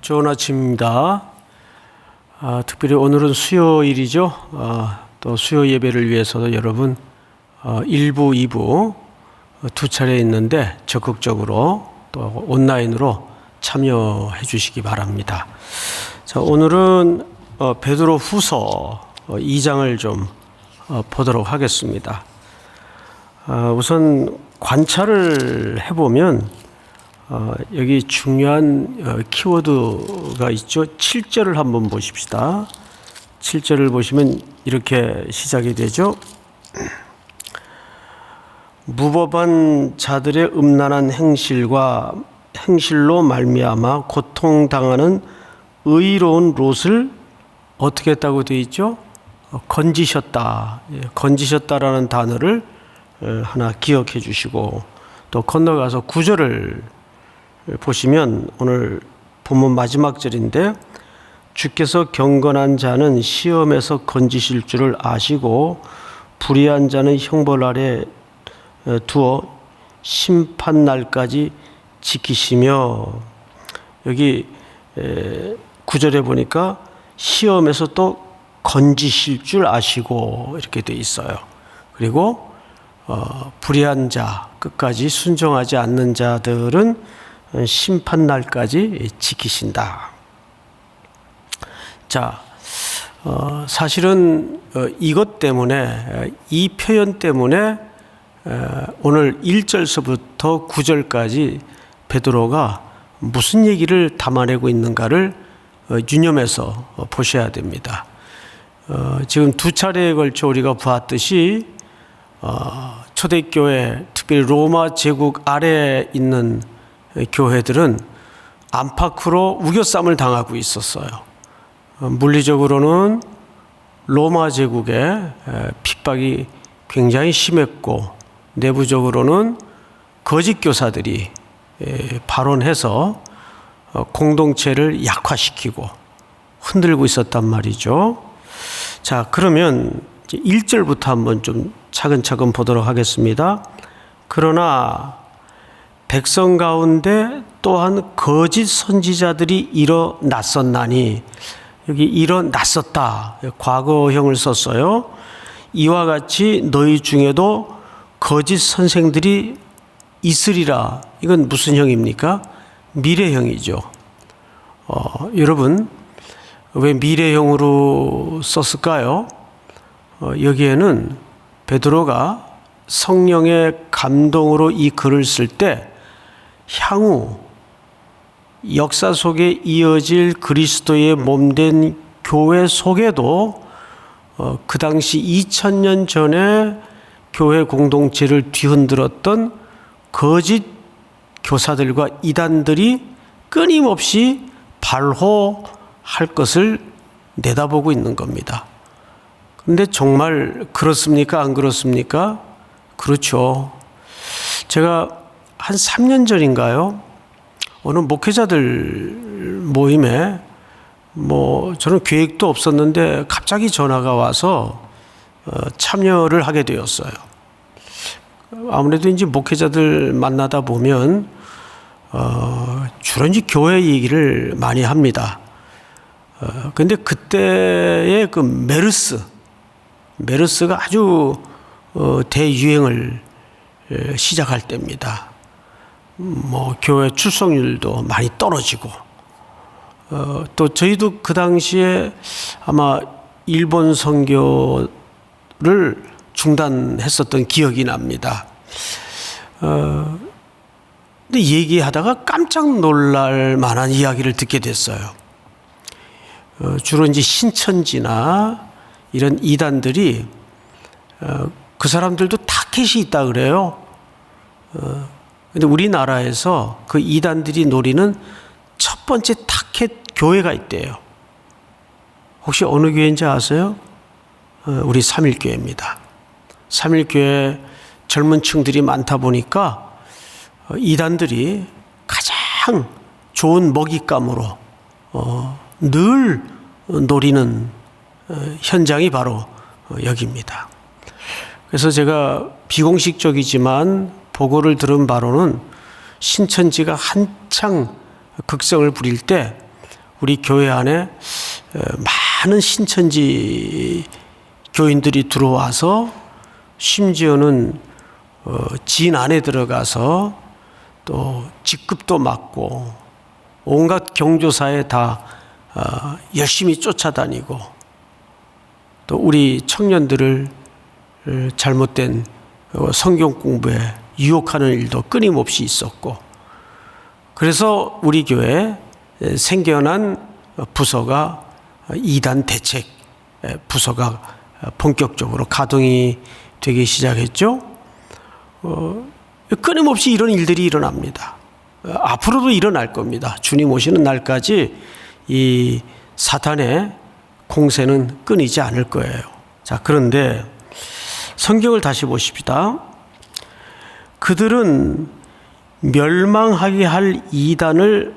좋은 아침입니다. 특별히 오늘은 수요일이죠. 또 수요 예배를 위해서도 여러분 1부, 2부 두 차례 있는데 적극적으로 또 온라인으로 참여해 주시기 바랍니다. 자, 오늘은 베드로 후서 2장을 좀 보도록 하겠습니다. 우선 관찰을 해보면 여기 중요한 키워드가 있죠. 7절을 한번 보십시다. 7절을 보시면 이렇게 시작이 되죠. 무법한 자들의 음란한 행실로 말미암아 고통당하는 의로운 롯을 어떻게 했다고 되어 있죠? 건지셨다. 건지셨다라는 단어를 하나 기억해 주시고, 또 건너가서 9절을 보시면 오늘 본문 마지막 절인데, 주께서 경건한 자는 시험에서 건지실 줄을 아시고 불의한 자는 형벌 아래 두어 심판날까지 지키시며, 여기 9절에 보니까 시험에서 또 건지실 줄 아시고 이렇게 돼 있어요. 그리고 불의한 자, 끝까지 순종하지 않는 자들은 심판날까지 지키신다. 자, 사실은 이것 때문에, 이 표현 때문에 오늘 1절서부터 9절까지 베드로가 무슨 얘기를 담아내고 있는가를 유념해서 보셔야 됩니다. 지금 두 차례에 걸쳐 우리가 보았듯이 초대교회, 특별히 로마 제국 아래에 있는 교회들은 안팎으로 우겨쌈을 당하고 있었어요. 물리적으로는 로마 제국의 핍박이 굉장히 심했고, 내부적으로는 거짓 교사들이 발언해서 공동체를 약화시키고 흔들고 있었단 말이죠. 자, 그러면 1절부터 한번 좀 차근차근 보도록 하겠습니다. 그러나 백성 가운데 또한 거짓 선지자들이 일어났었나니, 여기 일어났었다, 과거형을 썼어요. 이와 같이 너희 중에도 거짓 선생들이 있으리라. 이건 무슨 형입니까? 미래형이죠. 여러분, 왜 미래형으로 썼을까요? 여기에는 베드로가 성령의 감동으로 이 글을 쓸 때 향후 역사 속에 이어질 그리스도의 몸된 교회 속에도 그 당시 2000년 전에 교회 공동체를 뒤흔들었던 거짓 교사들과 이단들이 끊임없이 발호할 것을 내다보고 있는 겁니다. 그런데 정말 그렇습니까? 안 그렇습니까? 그렇죠. 제가 한 3년 전인가요? 어느 목회자들 모임에 저는 계획도 없었는데 갑자기 전화가 와서 참여를 하게 되었어요. 아무래도 이제 목회자들 만나다 보면 주로 이제 교회 얘기를 많이 합니다. 근데 그때의 그 메르스가 아주 대유행을 시작할 때입니다. 교회 출석률도 많이 떨어지고, 또 저희도 그 당시에 아마 일본 선교를 중단했었던 기억이 납니다. 근데 얘기하다가 깜짝 놀랄 만한 이야기를 듣게 됐어요. 주로 이제 신천지나 이런 이단들이, 그 사람들도 타켓이 있다 그래요. 근데 우리나라에서 그 이단들이 노리는 첫 번째 타켓 교회가 있대요. 혹시 어느 교회인지 아세요? 우리 삼일교회입니다. 삼일교회 젊은 층들이 많다 보니까 이단들이 가장 좋은 먹잇감으로 늘 노리는 현장이 바로 여기입니다. 그래서 제가 비공식적이지만 보고를 들은 바로는 신천지가 한창 극성을 부릴 때 우리 교회 안에 많은 신천지 교인들이 들어와서 심지어는 진 안에 들어가서 또 직급도 맡고 온갖 경조사에 다 열심히 쫓아다니고 또 우리 청년들을 잘못된 성경 공부에 유혹하는 일도 끊임없이 있었고, 그래서 우리 교회에 생겨난 부서가 이단 대책 부서가 본격적으로 가동이 되기 시작했죠. 끊임없이 이런 일들이 일어납니다. 앞으로도 일어날 겁니다. 주님 오시는 날까지 이 사탄의 공세는 끊이지 않을 거예요. 자, 그런데 성경을 다시 보십시다. 그들은 멸망하게 할 이단을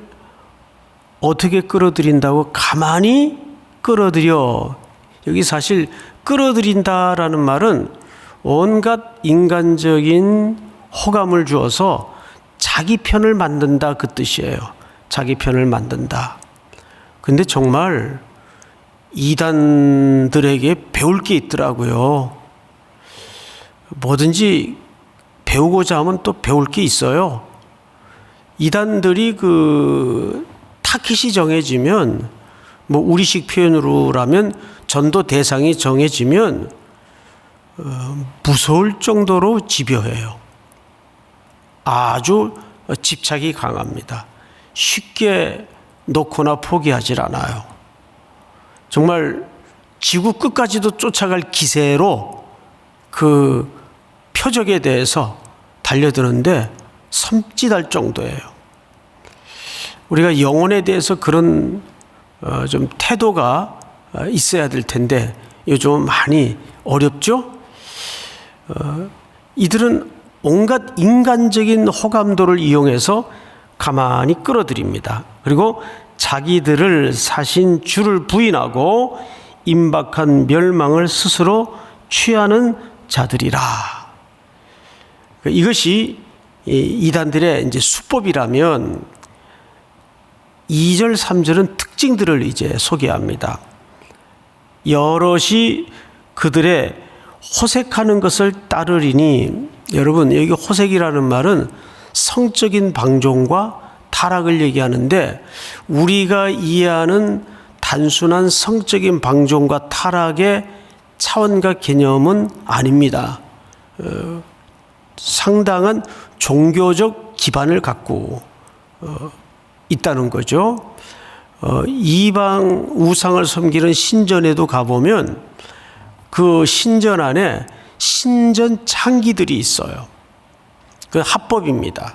어떻게 끌어들인다고 가만히 끌어들여. 여기 사실 끌어들인다라는 말은 온갖 인간적인 호감을 주어서 자기 편을 만든다, 그 뜻이에요. 자기 편을 만든다. 근데 정말 이단들에게 배울 게 있더라고요. 뭐든지 배우고자 하면 또 배울 게 있어요. 이단들이 그 타깃이 정해지면, 뭐 우리식 표현으로라면 전도 대상이 정해지면 무서울 정도로 집요해요. 아주 집착이 강합니다. 쉽게 놓거나 포기하질 않아요. 정말 지구 끝까지도 쫓아갈 기세로 그 표적에 대해서 달려드는데 섬찟할 정도예요. 우리가 영혼에 대해서 그런 좀 태도가 있어야 될 텐데 요즘 많이 어렵죠? 이들은 온갖 인간적인 호감도를 이용해서 가만히 끌어들입니다. 그리고 자기들을 사신 주를 부인하고 임박한 멸망을 스스로 취하는 자들이라. 이것이 이단들의 이제 수법이라면 2절, 3절은 특징들을 이제 소개합니다. 여럿이 그들의 호색하는 것을 따르리니, 여러분 여기 호색이라는 말은 성적인 방종과 타락을 얘기하는데 우리가 이해하는 단순한 성적인 방종과 타락의 차원과 개념은 아닙니다. 상당한 종교적 기반을 갖고 있다는 거죠. 이방 우상을 섬기는 신전에도 가보면 그 신전 안에 신전 창기들이 있어요. 그 합법입니다.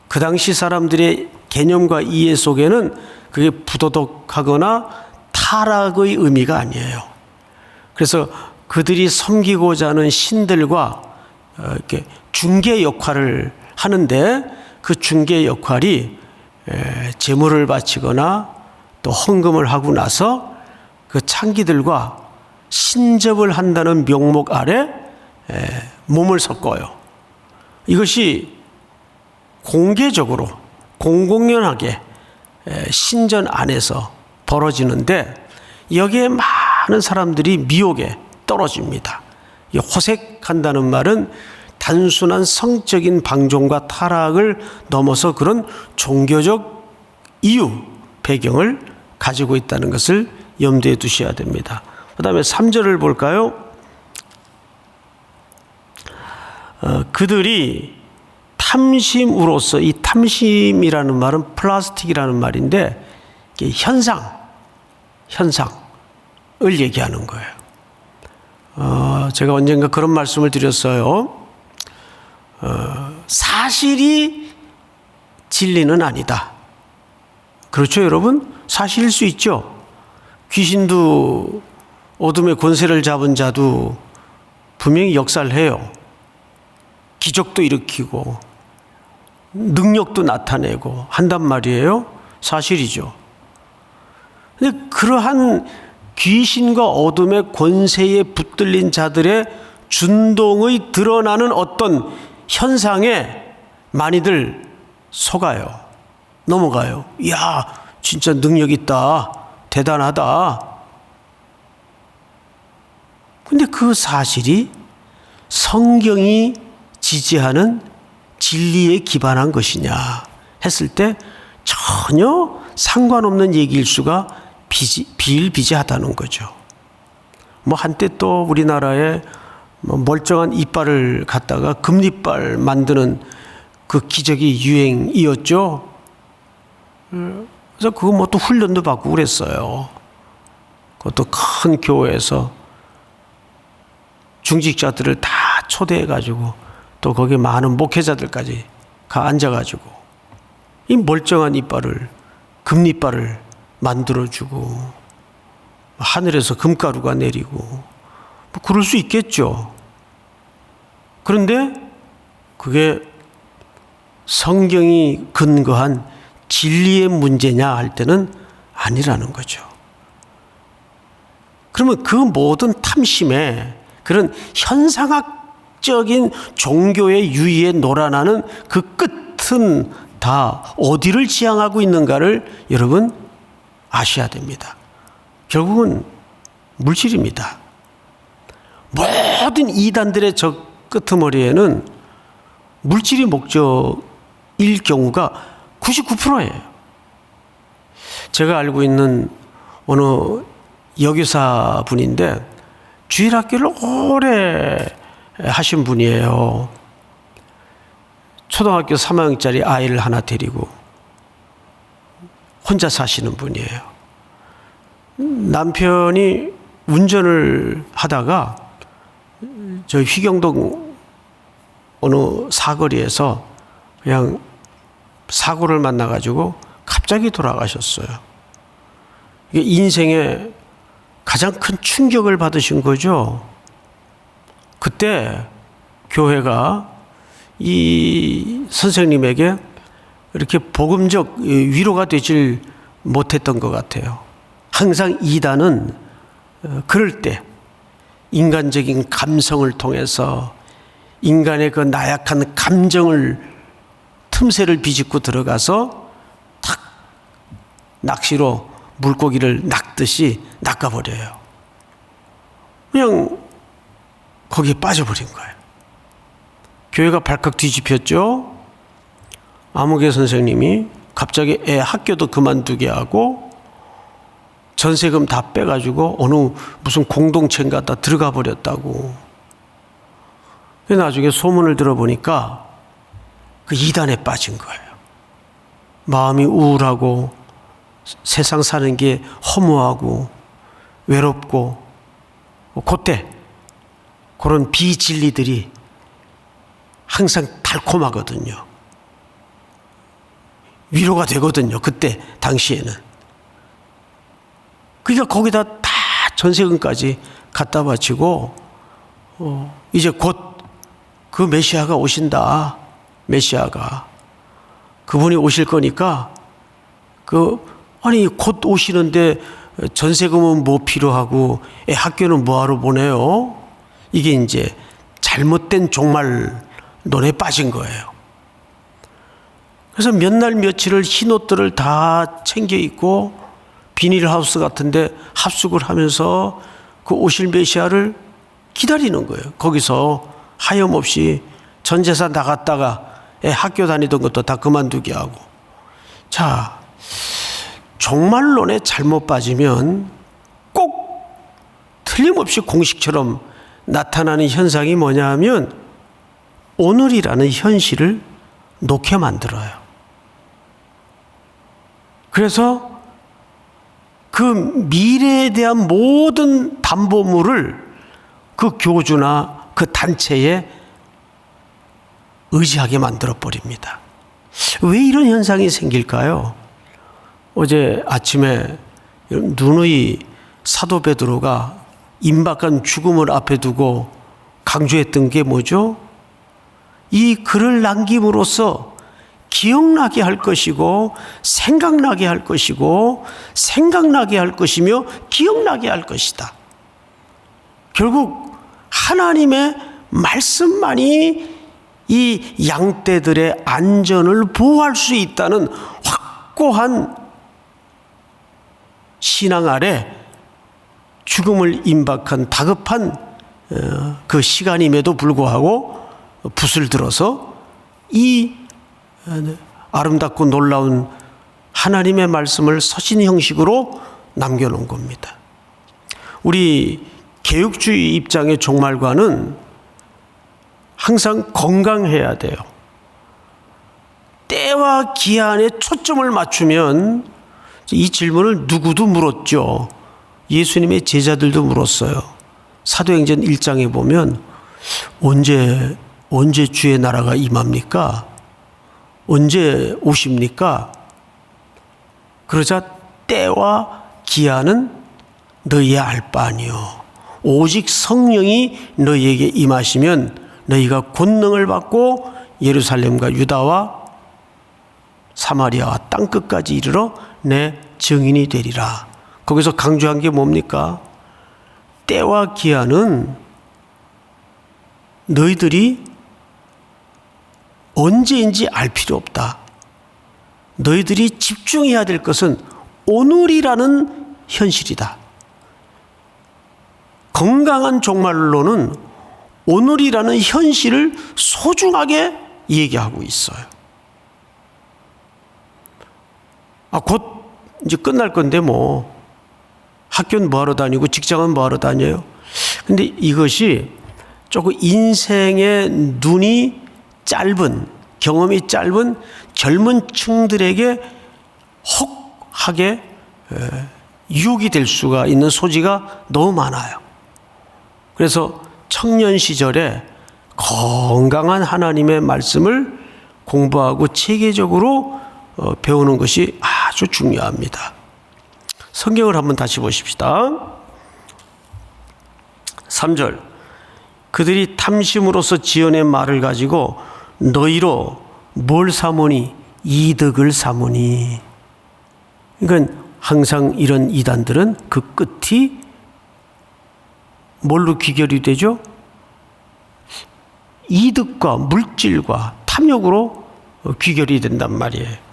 그 당시 사람들의 개념과 이해 속에는 그게 부도덕하거나 타락의 의미가 아니에요. 그래서 그들이 섬기고자 하는 신들과 이렇게 중개 역할을 하는데 그 중개 역할이 제물을 바치거나 또 헌금을 하고 나서 그 창기들과 신접을 한다는 명목 아래 몸을 섞어요. 이것이 공개적으로 공공연하게 신전 안에서 벌어지는데 여기에 많은 사람들이 미혹에 떨어집니다. 이 호색한다는 말은 단순한 성적인 방종과 타락을 넘어서 그런 종교적 이유, 배경을 가지고 있다는 것을 염두에 두셔야 됩니다. 그 다음에 3절을 볼까요? 그들이 탐심으로써, 이 탐심이라는 말은 플라스틱이라는 말인데 현상을 얘기하는 거예요. 제가 언젠가 그런 말씀을 드렸어요. 사실이 진리는 아니다. 그렇죠, 여러분? 사실일 수 있죠. 귀신도 어둠의 권세를 잡은 자도 분명히 역사를 해요. 기적도 일으키고 능력도 나타내고 한단 말이에요. 사실이죠. 근데 그러한 귀신과 어둠의 권세에 붙들린 자들의 준동의 드러나는 어떤 현상에 많이들 속아요. 넘어가요. 이야, 진짜 능력 있다. 대단하다. 근데 그 사실이 성경이 지지하는 진리에 기반한 것이냐 했을 때 전혀 상관없는 얘기일 수가 비일비재하다는 거죠. 뭐 한때 또 우리나라에 멀쩡한 이빨을 갖다가 금리빨 만드는 그 기적이 유행이었죠. 그래서 그거 뭐 또 훈련도 받고 그랬어요. 그것도 큰 교회에서 중직자들을 다 초대해가지고 또 거기 많은 목회자들까지 가 앉아가지고 이 멀쩡한 이빨을, 금리빨을 만들어주고 하늘에서 금가루가 내리고 뭐 그럴 수 있겠죠. 그런데 그게 성경이 근거한 진리의 문제냐 할 때는 아니라는 거죠. 그러면 그 모든 탐심에 그런 현상학적인 종교의 유의에 놀아나는 그 끝은 다 어디를 지향하고 있는가를 여러분 아셔야 됩니다. 결국은 물질입니다. 모든 이단들의 저 끄트머리에는 물질이 목적일 경우가 99%예요. 제가 알고 있는 어느 여교사 분인데 주일학교를 오래 하신 분이에요. 초등학교 3학년짜리 아이를 하나 데리고 혼자 사시는 분이에요. 남편이 운전을 하다가 저희 휘경동 어느 사거리에서 그냥 사고를 만나가지고 갑자기 돌아가셨어요. 이게 인생에 가장 큰 충격을 받으신 거죠. 그때 교회가 이 선생님에게 이렇게 복음적 위로가 되질 못했던 것 같아요. 항상 이단은 그럴 때 인간적인 감성을 통해서 인간의 그 나약한 감정을 틈새를 비집고 들어가서 탁 낚시로 물고기를 낚듯이 낚아버려요. 그냥 거기에 빠져버린 거예요. 교회가 발칵 뒤집혔죠. 아무개 선생님이 갑자기 애 학교도 그만두게 하고 전세금 다 빼가지고 어느 무슨 공동체인가 다 들어가 버렸다고. 나중에 소문을 들어보니까 그 이단에 빠진 거예요. 마음이 우울하고 세상 사는 게 허무하고 외롭고 그때 그런 비진리들이 항상 달콤하거든요. 위로가 되거든요. 그때 당시에는. 그러니까 거기다 다 전세금까지 갖다 바치고 이제 곧 그 메시아가 오신다. 메시아가 그분이 오실 거니까 아니 곧 오시는데 전세금은 뭐 필요하고 학교는 뭐하러 보내요? 이게 이제 잘못된 종말론에 빠진 거예요. 그래서 몇 날 며칠을 흰 옷들을 다 챙겨 입고 비닐하우스 같은데 합숙을 하면서 그 오실 메시아를 기다리는 거예요. 거기서 하염없이 전 재산 나갔다가 학교 다니던 것도 다 그만두게 하고. 자, 종말론에 잘못 빠지면 꼭 틀림없이 공식처럼 나타나는 현상이 뭐냐 하면 오늘이라는 현실을 놓게 만들어요. 그래서 그 미래에 대한 모든 담보물을 그 교주나 그 단체에 의지하게 만들어버립니다. 왜 이런 현상이 생길까요? 어제 아침에 누누이 사도 베드로가 임박한 죽음을 앞에 두고 강조했던 게 뭐죠? 이 글을 남김으로써 기억나게 할 것이고 생각나게 할 것이고 생각나게 할 것이며 기억나게 할 것이다. 결국 하나님의 말씀만이 이 양떼들의 안전을 보호할 수 있다는 확고한 신앙 아래 죽음을 임박한 다급한 그 시간임에도 불구하고 붓을 들어서 이 아름답고 놀라운 하나님의 말씀을 서신 형식으로 남겨놓은 겁니다. 우리 개혁주의 입장의 종말관은 항상 건강해야 돼요. 때와 기한에 초점을 맞추면, 이 질문을 누구도 물었죠. 예수님의 제자들도 물었어요. 사도행전 1장에 보면 언제 주의 나라가 임합니까? 언제 오십니까? 그러자 때와 기한은 너희의 알 바 아니요. 오직 성령이 너희에게 임하시면 너희가 권능을 받고 예루살렘과 유다와 사마리아와 땅끝까지 이르러 내 증인이 되리라. 거기서 강조한 게 뭡니까? 때와 기한은 너희들이 언제인지 알 필요 없다. 너희들이 집중해야 될 것은 오늘이라는 현실이다. 건강한 종말론은 오늘이라는 현실을 소중하게 얘기하고 있어요. 곧 이제 끝날 건데 뭐 학교는 뭐하러 다니고 직장은 뭐하러 다녀요? 근데 이것이 조금 인생의 눈이 짧은, 경험이 짧은 젊은 층들에게 혹하게 유혹이 될 수가 있는 소지가 너무 많아요. 그래서 청년 시절에 건강한 하나님의 말씀을 공부하고 체계적으로 배우는 것이 아주 중요합니다. 성경을 한번 다시 보십시다. 3절, 그들이 탐심으로써 지어낸 말을 가지고 너희로 뭘 삼으니? 이득을 삼으니. 그러니까 항상 이런 이단들은 그 끝이 뭘로 귀결이 되죠? 이득과 물질과 탐욕으로 귀결이 된단 말이에요.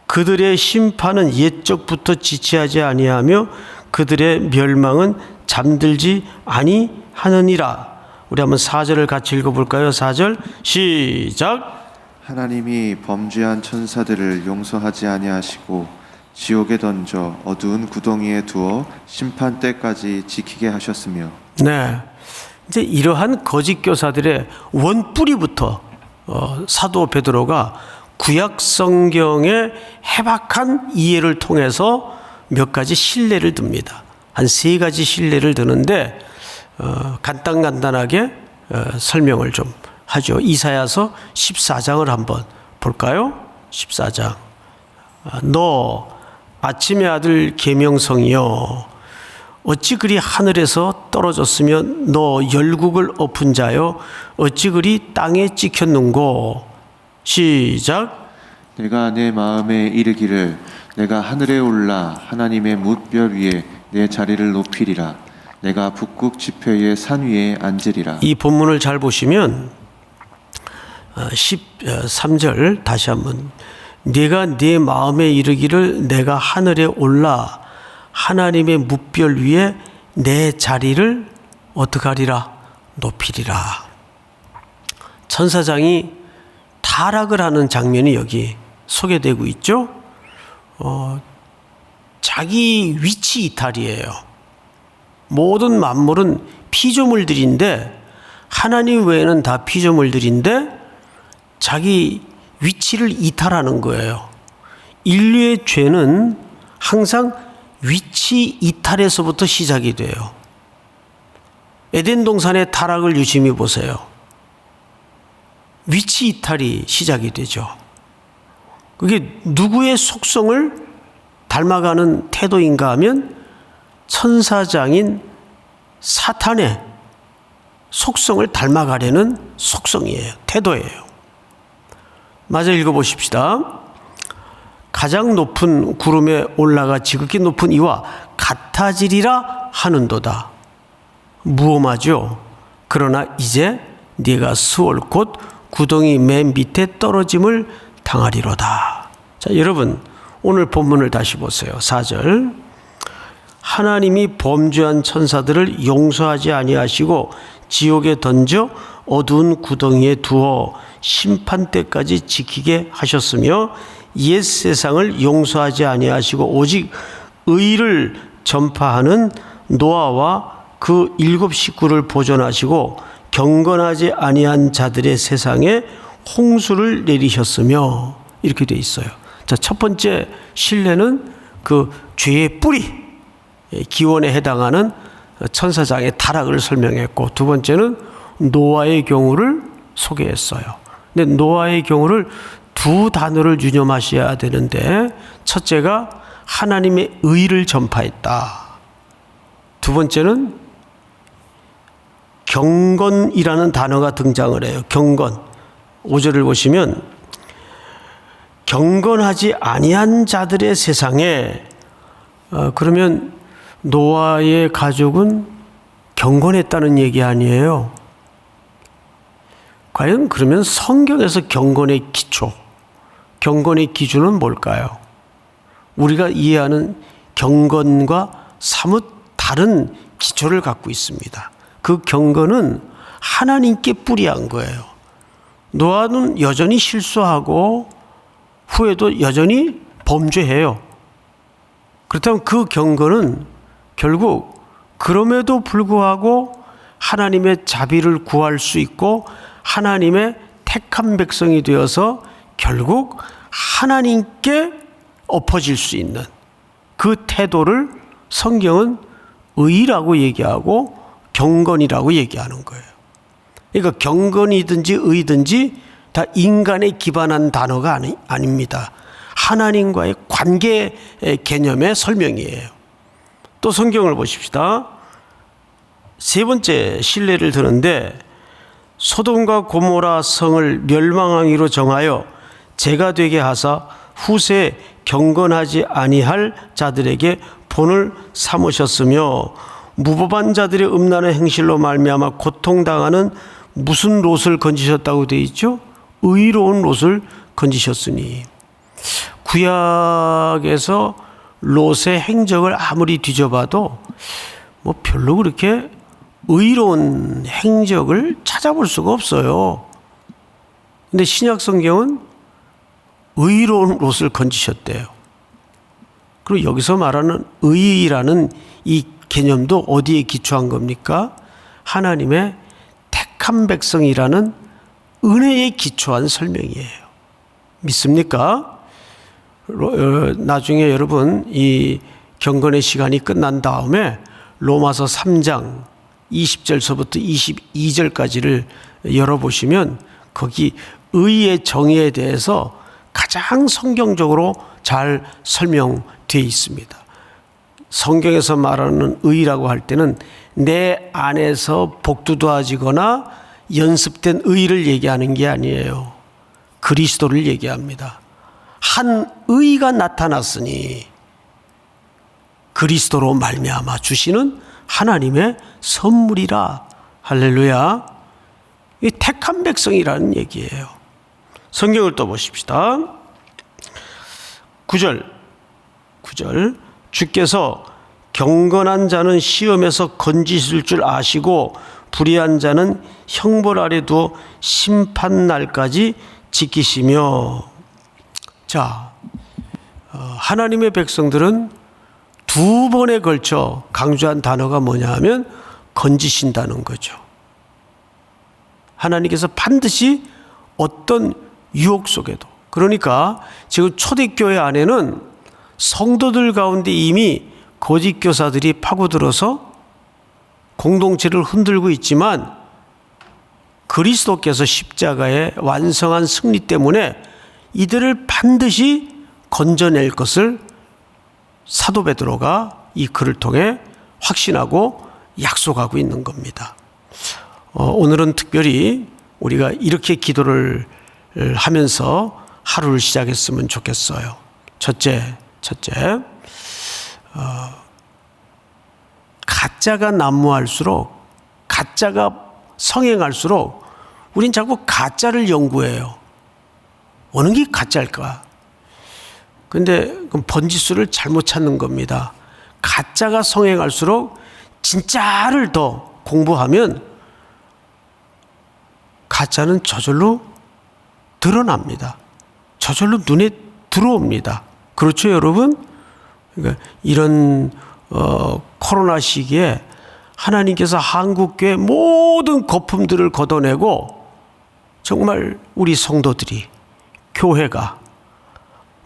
그들의 심판은 옛적부터 지체하지 아니하며 그들의 멸망은 잠들지 아니하느니라. 우리 한번 4절을 같이 읽어볼까요? 4절 시작. 하나님이 범죄한 천사들을 용서하지 아니하시고 지옥에 던져 어두운 구덩이에 두어 심판 때까지 지키게 하셨으며. 네, 이제 이러한 거짓 교사들의 원뿌리부터 사도 베드로가 구약 성경의 해박한 이해를 통해서 몇 가지 신뢰를 듭니다. 한 3가지 신뢰를 드는데 간단하게 설명을 좀 하죠. 이사야서 14장을 한번 볼까요? 14장. 너 아침의 아들 계명성이여, 어찌 그리 하늘에서 떨어졌으며 너 열국을 엎은 자여, 어찌 그리 땅에 찍혔는고. 시작. 내가 내 마음에 이르기를 내가 하늘에 올라 하나님의 뭇별 위에 내 자리를 높이리라. 내가 북극 지폐의 산 위에 앉으리라. 이 본문을 잘 보시면 13절 다시 한번, 내가 내 마음에 이르기를 내가 하늘에 올라 하나님의 뭇별 위에 내 자리를 어떻게 하리라? 높이리라. 천사장이 타락을 하는 장면이 여기 소개되고 있죠. 자기 위치 이탈이에요. 모든 만물은 피조물들인데, 하나님 외에는 다 피조물들인데 자기 위치를 이탈하는 거예요. 인류의 죄는 항상 위치 이탈에서부터 시작이 돼요. 에덴 동산의 타락을 유심히 보세요. 위치 이탈이 시작이 되죠. 그게 누구의 속성을 닮아가는 태도인가 하면 천사장인 사탄의 속성을 닮아가려는 속성이에요. 태도예요. 마저 읽어보십시다. 가장 높은 구름에 올라가 지극히 높은 이와 같아지리라 하는도다. 무엄하죠. 그러나 이제 네가 수월 곧 구덩이 맨 밑에 떨어짐을 당하리로다. 자, 여러분, 오늘 본문을 다시 보세요. 4절. 하나님이 범죄한 천사들을 용서하지 아니하시고 지옥에 던져 어두운 구덩이에 두어 심판 때까지 지키게 하셨으며 옛 세상을 용서하지 아니하시고 오직 의를 전파하는 노아와 그 7 식구를 보존하시고 경건하지 아니한 자들의 세상에 홍수를 내리셨으며 이렇게 돼 있어요. 자, 첫 번째 신뢰는 그 죄의 뿌리, 기원에 해당하는 천사장의 타락을 설명했고, 두 번째는 노아의 경우를 소개했어요. 근데 노아의 경우를 두 단어를 유념하셔야 되는데, 첫째가 하나님의 의를 전파했다. 두 번째는 경건이라는 단어가 등장을 해요. 경건. 5절을 보시면 경건하지 아니한 자들의 세상에, 그러면 노아의 가족은 경건했다는 얘기 아니에요. 과연 그러면 성경에서 경건의 기초, 경건의 기준은 뭘까요? 우리가 이해하는 경건과 사뭇 다른 기초를 갖고 있습니다. 그 경건은 하나님께 뿌리한 거예요. 노아는 여전히 실수하고 후에도 여전히 범죄해요. 그렇다면 그 경건은 결국 그럼에도 불구하고 하나님의 자비를 구할 수 있고 하나님의 택한 백성이 되어서 결국 하나님께 엎어질 수 있는 그 태도를 성경은 의라고 얘기하고 경건이라고 얘기하는 거예요. 그러니까 경건이든지 의든지 다 인간에 기반한 단어가 아닙니다. 하나님과의 관계 개념의 설명이에요. 또 성경을 보십시다. 세 번째 신뢰를 드는데, 소돔과 고모라 성을 멸망하기로 정하여 재가 되게 하사 후세 경건하지 아니할 자들에게 본을 삼으셨으며 무법한 자들의 음란의 행실로 말미암아 고통당하는 무슨 롯을 건지셨다고 되어 있죠? 의로운 롯을 건지셨으니. 구약에서 롯의 행적을 아무리 뒤져봐도 뭐 별로 그렇게 의로운 행적을 찾아볼 수가 없어요. 근데 신약 성경은 의로운 롯을 건지셨대요. 그리고 여기서 말하는 의라는 이 개념도 어디에 기초한 겁니까? 하나님의 택한 백성이라는 은혜에 기초한 설명이에요. 믿습니까? 나중에 여러분 이 경건의 시간이 끝난 다음에 로마서 3장 20절서부터 22절까지를 열어보시면 거기 의의 정의에 대해서 가장 성경적으로 잘 설명되어 있습니다. 성경에서 말하는 의라고 할 때는 내 안에서 복두두아지거나 연습된 의를 얘기하는 게 아니에요. 그리스도를 얘기합니다. 한 의가 나타났으니 그리스도로 말미암아 주시는 하나님의 선물이라. 할렐루야. 이 택한 백성이라는 얘기예요. 성경을 또 보십시다. 9절 주께서 경건한 자는 시험에서 건지실 줄 아시고 불의한 자는 형벌 아래 두어 심판 날까지 지키시며. 자, 하나님의 백성들은 두 번에 걸쳐 강조한 단어가 뭐냐 하면 건지신다는 거죠. 하나님께서 반드시 어떤 유혹 속에도, 그러니까 지금 초대교회 안에는 성도들 가운데 이미 거짓 교사들이 파고들어서 공동체를 흔들고 있지만 그리스도께서 십자가의 완성한 승리 때문에 이들을 반드시 건져낼 것을 사도 베드로가 이 글을 통해 확신하고 약속하고 있는 겁니다. 오늘은 특별히 우리가 이렇게 기도를 하면서 하루를 시작했으면 좋겠어요. 첫째, 가짜가 난무할수록, 가짜가 성행할수록 우린 자꾸 가짜를 연구해요. 어느 게 가짜일까? 근데 그 번지수를 잘못 찾는 겁니다. 가짜가 성행할수록 진짜를 더 공부하면 가짜는 저절로 드러납니다. 저절로 눈에 들어옵니다. 그렇죠, 여러분? 그러니까 이런 코로나 시기에 하나님께서 한국교회 모든 거품들을 걷어내고 정말 우리 성도들이, 교회가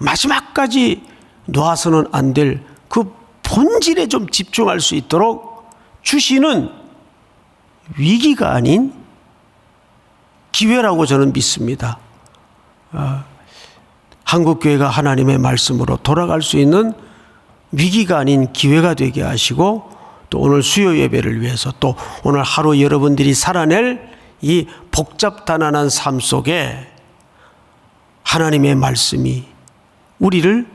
마지막까지 놔서는 안 될 그 본질에 좀 집중할 수 있도록 주시는 위기가 아닌 기회라고 저는 믿습니다. 한국교회가 하나님의 말씀으로 돌아갈 수 있는 위기가 아닌 기회가 되게 하시고, 또 오늘 수요 예배를 위해서, 또 오늘 하루 여러분들이 살아낼 이 복잡단안한 삶 속에 하나님의 말씀이 우리를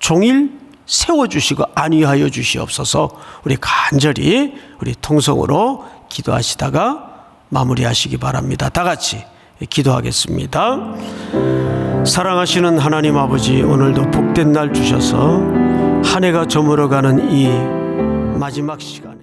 종일 세워주시고 안위하여 주시옵소서. 우리 간절히 우리 통성으로 기도하시다가 마무리하시기 바랍니다. 다 같이 기도하겠습니다. 사랑하시는 하나님 아버지, 오늘도 복된 날 주셔서 한 해가 저물어가는 이 마지막 시간,